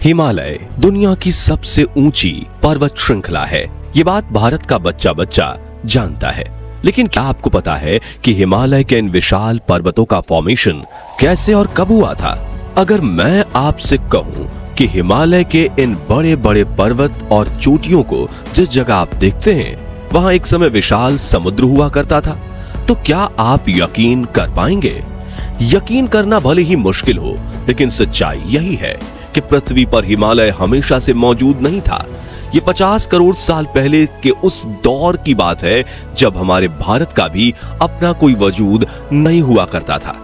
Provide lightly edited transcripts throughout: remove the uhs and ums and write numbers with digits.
हिमालय दुनिया की सबसे ऊंची पर्वत श्रृंखला है। ये बात भारत का बच्चा बच्चा जानता है। लेकिन क्या आपको पता है कि हिमालय के इन विशाल पर्वतों का फॉर्मेशन कैसे और कब हुआ था? अगर मैं आपसे कहूं कि हिमालय के इन बड़े बड़े पर्वत और चोटियों को जिस जगह आप देखते हैं वहां एक समय विशाल समुद्र हुआ करता था, तो क्या आप यकीन कर पाएंगे? यकीन करना भले ही मुश्किल हो, लेकिन सच्चाई यही है कि पृथ्वी पर हिमालय हमेशा से मौजूद नहीं था। ये 50 करोड़ साल पहले के उस दौर की बात है जब हमारे भारत का भी अपना कोई वजूद नहीं हुआ करता था।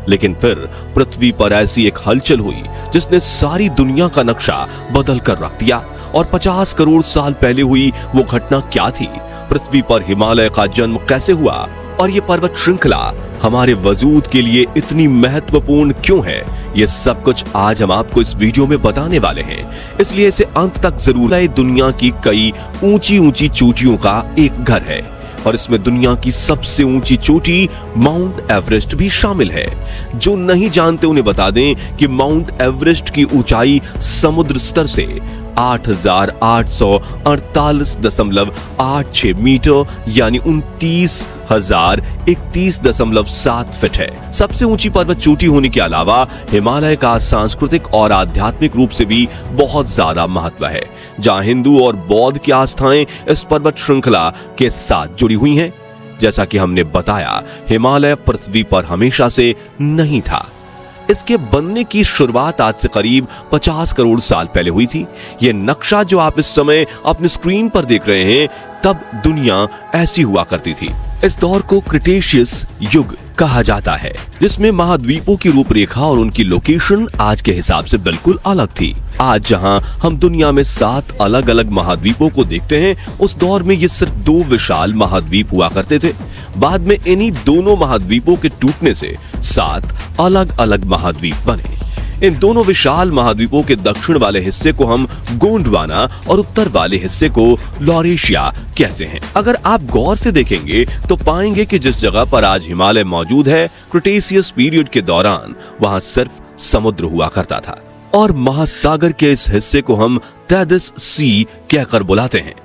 लेकिन फिर पृथ्वी पर ऐसी एक हलचल हुई जिसने सारी दुनिया का नक्शा बदल कर रख दिया। और 50 करोड़ साल पहले हुई वो घटना क्या थी? पृथ्वी पर हिमालय का जन्म कैसे हुआ? और ये पर्वत श्रृंखला हमारे वजूद के लिए इतनी महत्वपूर्ण क्यों है? ये सब कुछ आज हम आपको इस वीडियो में बताने वाले हैं, इसलिए इसे अंत तक जरूर। दुनिया की कई ऊंची ऊंची चोटियों का एक घर है और इसमें दुनिया की सबसे ऊंची चोटी माउंट एवरेस्ट भी शामिल है। जो नहीं जानते उन्हें बता दें कि माउंट एवरेस्ट की ऊंचाई समुद्र स्तर से 8,848.86 मीटर यानी 29,031.7 फीट है। सबसे ऊंची पर्वत चोटी होने के अलावा हिमालय का सांस्कृतिक और आध्यात्मिक रूप से भी बहुत ज्यादा महत्व है, जहां हिंदू और बौद्ध की आस्थाएं इस पर्वत श्रृंखला के साथ जुड़ी हुई हैं। जैसा कि हमने बताया, हिमालय पृथ्वी पर हमेशा से नहीं था। इसके बनने की शुरुआत आज से करीब 50 करोड़ साल पहले हुई थी। यह नक्शा जो आप इस समय अपनी स्क्रीन पर देख रहे हैं, तब दुनिया ऐसी हुआ करती थी। इस दौर को क्रिटेशियस युग कहा जाता है, जिसमें महाद्वीपों की रूपरेखा और उनकी लोकेशन आज के हिसाब से बिल्कुल अलग थी। आज जहां हम दुनिया में 7 अलग अलग महाद्वीपों को देखते हैं, उस दौर में ये सिर्फ 2 विशाल महाद्वीप हुआ करते थे। बाद में इन्हीं दोनों महाद्वीपों के टूटने से 7 अलग अलग महाद्वीप बने। इन दोनों विशाल महाद्वीपों के दक्षिण वाले हिस्से को हम गोंडवाना और उत्तर वाले हिस्से को लॉरेशिया कहते हैं। अगर आप गौर से देखेंगे तो पाएंगे कि जिस जगह पर आज हिमालय मौजूद है, क्रिटेशियस पीरियड के दौरान वहां सिर्फ समुद्र हुआ करता था और महासागर के इस हिस्से को हम तैदिस सी कहकर बुलाते हैं।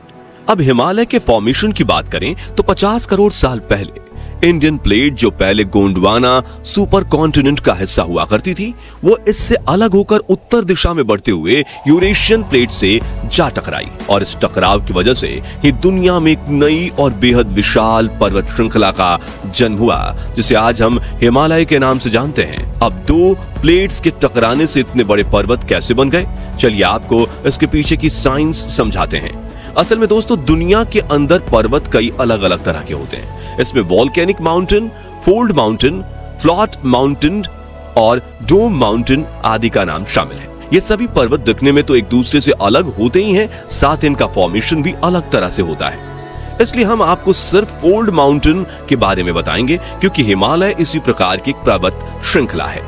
अब हिमालय के फॉर्मेशन की बात करें तो 50 करोड़ साल पहले इंडियन प्लेट, जो पहले गोंडवाना सुपर कॉन्टिनेंट का हिस्सा हुआ करती थी, वो इससे अलग होकर उत्तर दिशा में बढ़ते हुए यूरेशियन प्लेट से जा टकराई और इस टकराव की वजह से ही दुनिया में एक नई और बेहद विशाल पर्वत श्रृंखला का जन्म हुआ, जिसे आज हम हिमालय के नाम से जानते हैं। अब 2 प्लेट्स के टकराने से इतने बड़े पर्वत कैसे बन गए? चलिए आपको इसके पीछे की साइंस समझाते हैं। असल में दोस्तों, दुनिया के अंदर पर्वत कई अलग अलग तरह के होते हैं। इसमें volcanic mountain, fold mountain, flat mountain और डोम माउंटेन आदि का नाम शामिल है। ये सभी पर्वत दिखने में तो एक दूसरे से अलग होते ही हैं, साथ इनका फॉर्मेशन भी अलग तरह से होता है। इसलिए हम आपको सिर्फ फोल्ड माउंटेन के बारे में बताएंगे, क्योंकि हिमालय इसी प्रकार की एक पर्वत श्रृंखला है।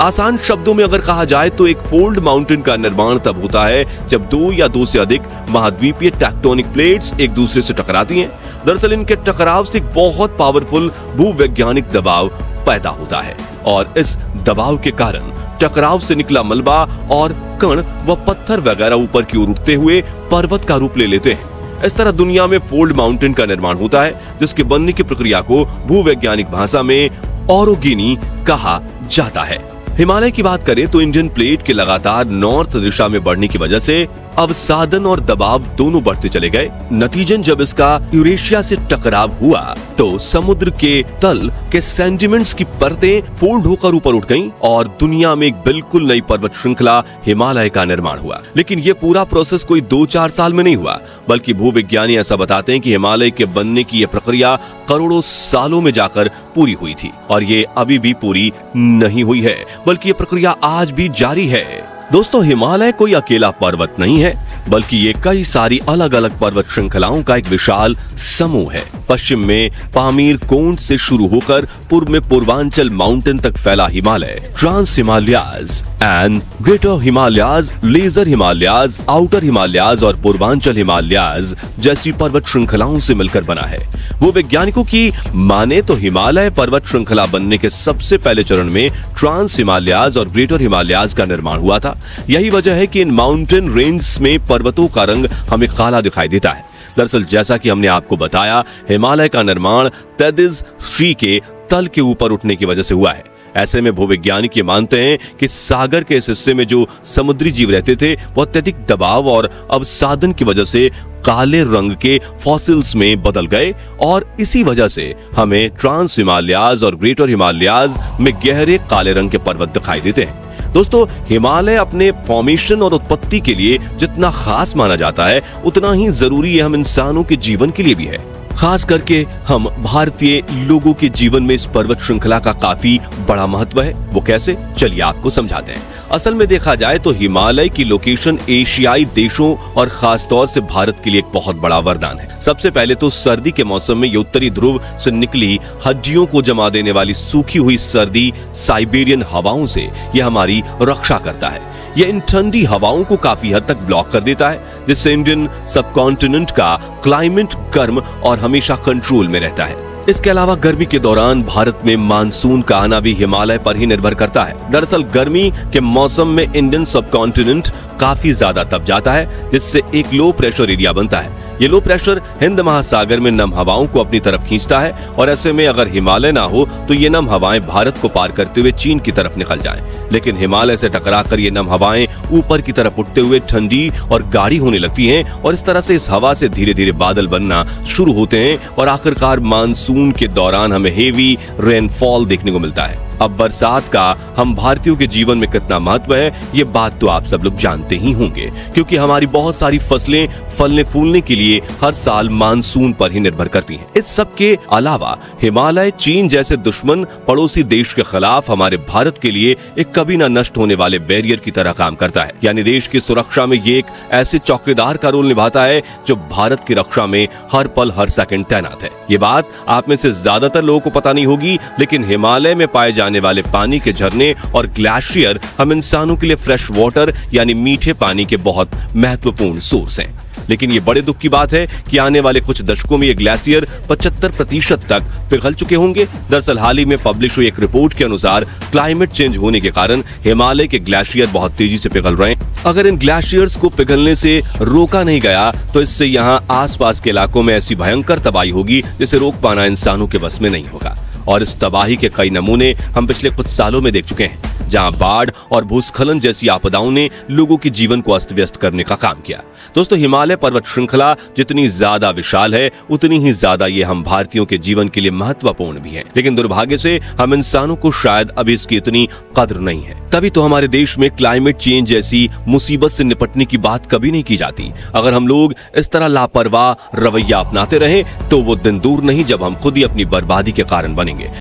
आसान शब्दों में अगर कहा जाए तो एक फोल्ड माउंटेन का निर्माण तब होता है जब 2 या 2 से अधिक महाद्वीपीय टेक्टोनिक प्लेट्स एक दूसरे से टकराती हैं। दरअसल इनके टकराव से एक बहुत पावरफुल भूवैज्ञानिक दबाव पैदा होता है और इस दबाव के कारण टकराव से निकला मलबा और कण व पत्थर वगैरह ऊपर की ओर उठते हुए पर्वत का रूप ले लेते हैं। इस तरह दुनिया में फोल्ड माउंटेन का निर्माण होता है, जिसके बनने की प्रक्रिया को भूवैज्ञानिक भाषा में ऑरोगेनी कहा जाता है। हिमालय की बात करें तो इंडियन प्लेट के लगातार नॉर्थ दिशा में बढ़ने की वजह से अवसादन और दबाव दोनों बढ़ते चले गए। नतीजन जब इसका यूरेशिया से टकराव हुआ तो समुद्र के तल के सेंडिमेंट्स की परतें फोल्ड होकर ऊपर उठ गईं और दुनिया में एक बिल्कुल नई पर्वत श्रृंखला हिमालय का निर्माण हुआ। लेकिन ये पूरा प्रोसेस कोई 2-4 साल में नहीं हुआ, बल्कि भूविज्ञानी ऐसा बताते हैं कि हिमालय के बनने की यह प्रक्रिया करोड़ों सालों में जाकर पूरी हुई थी और ये अभी भी पूरी नहीं हुई है, बल्कि ये प्रक्रिया आज भी जारी है। दोस्तों, हिमालय कोई अकेला पर्वत नहीं है, बल्कि ये कई सारी अलग अलग पर्वत श्रृंखलाओं का एक विशाल समूह है। पश्चिम में पामीर कोंड से शुरू होकर पूर्व में पूर्वांचल माउंटेन तक फैला Himalaya trans Himalayas and greater Himalayas, lesser Himalayas, outer Himalayas और पूर्वांचल हिमालयाज जैसी पर्वत श्रृंखलाओं से मिलकर बना है। वो वैज्ञानिकों की माने तो हिमालय पर्वत श्रृंखला बनने के सबसे पहले चरण में ट्रांस हिमालयाज और ग्रेटर हिमालयाज का निर्माण हुआ था। यही वजह है कि इन माउंटेन रेंज में पर्वतों का रंग हमें काला दिखाई देता है। दरअसल जैसा कि हमने आपको बताया, हिमालय का निर्माण तैतीस श्री के तल के ऊपर उठने की वजह से हुआ है। ऐसे में भूवैज्ञानिक ये मानते हैं कि सागर के इस हिस्से में जो समुद्री जीव रहते थे वो अत्यधिक दबाव और अवसादन की वजह से काले रंग के फॉसिल्स में बदल गए और इसी वजह से हमें ट्रांस हिमालयाज और ग्रेटर हिमालयाज में गहरे काले रंग के पर्वत दिखाई देते हैं। दोस्तों, हिमालय अपने फॉर्मेशन और उत्पत्ति के लिए जितना खास माना जाता है, उतना ही जरूरी है हम इंसानों के जीवन के लिए भी है। खास करके हम भारतीय लोगों के जीवन में इस पर्वत श्रृंखला का काफी बड़ा महत्व है। वो कैसे, चलिए आपको समझाते हैं। असल में देखा जाए तो हिमालय की लोकेशन एशियाई देशों और खास तौर से भारत के लिए एक बहुत बड़ा वरदान है। सबसे पहले तो सर्दी के मौसम में ये उत्तरी ध्रुव से निकली हड्डियों को जमा देने वाली सूखी हुई सर्दी साइबेरियन हवाओं से ये हमारी रक्षा करता है। ये इन ठंडी हवाओं को काफी हद तक ब्लॉक कर देता है, जिससे इंडियन सबकॉन्टिनेंट का क्लाइमेट गर्म और हमेशा कंट्रोल में रहता है। इसके अलावा गर्मी के दौरान भारत में मानसून का आना भी हिमालय पर ही निर्भर करता है। दरअसल गर्मी के मौसम में इंडियन सबकॉन्टिनेंट काफी ज्यादा तप जाता है, जिससे एक लो प्रेशर एरिया बनता है। ये लो प्रेशर हिंद महासागर में नम हवाओं को अपनी तरफ खींचता है और ऐसे में अगर हिमालय ना हो तो ये नम हवाएं भारत को पार करते हुए चीन की तरफ निकल जाएं। लेकिन हिमालय से टकराकर ये नम हवाएं ऊपर की तरफ उठते हुए ठंडी और गाढ़ी होने लगती हैं और इस तरह से इस हवा से धीरे धीरे बादल बनना शुरू होते हैं और आखिरकार मानसून के दौरान हमें हेवी रेनफॉल देखने को मिलता है। अब बरसात का हम भारतीयों के जीवन में कितना महत्व है, ये बात तो आप सब लोग जानते ही होंगे, क्योंकि हमारी बहुत सारी फसलें फलने फूलने के लिए हर साल मानसून पर ही निर्भर करती हैं। इस सब के अलावा हिमालय चीन जैसे दुश्मन पड़ोसी देश के खिलाफ हमारे भारत के लिए एक कभी न नष्ट होने वाले बैरियर की तरह काम करता है। यानी देश की सुरक्षा में ये एक ऐसे चौकीदार का रोल निभाता है जो भारत की रक्षा में हर पल हर सेकंड तैनात है। ये बात आप में से ज्यादातर लोगों को पता नहीं होगी, लेकिन हिमालय में पाए जाने वाले पानी के झरने और ग्लेशियर हम इंसानों के लिए फ्रेश वाटर यानी मीठे पानी के बहुत महत्वपूर्ण सोर्स हैं। लेकिन ये बड़े दुख की बात है कि आने वाले कुछ दशकों में ये ग्लेशियर 75% तक पिघल चुके होंगे। दरअसल हाल ही में पब्लिश हुई एक रिपोर्ट के अनुसार क्लाइमेट चेंज होने के कारण हिमालय के ग्लेशियर बहुत तेजी से पिघल रहे हैं। अगर इन ग्लेशियर्स को पिघलने से रोका नहीं गया तो इससे यहाँ आसपास के इलाकों में ऐसी भयंकर तबाही होगी जिसे रोक पाना इंसानों के बस में नहीं होगा। और इस तबाही के कई नमूने हम पिछले कुछ सालों में देख चुके हैं, जहां बाढ़ और भूस्खलन जैसी आपदाओं ने लोगों के जीवन को अस्त व्यस्त करने का काम किया। दोस्तों, हिमालय पर्वत श्रृंखला जितनी ज्यादा विशाल है, उतनी ही ज्यादा ये हम भारतीयों के जीवन के लिए महत्वपूर्ण भी है। लेकिन दुर्भाग्य से हम इंसानों को शायद अभी इसकी इतनी कद्र नहीं है। तभी तो हमारे देश में क्लाइमेट चेंज जैसी मुसीबत से निपटने की बात कभी नहीं की जाती। अगर हम लोग इस तरह लापरवाह रवैया अपनाते रहे तो वो दिन दूर नहीं जब हम खुद ही अपनी बर्बादी के कारण बनेंगे।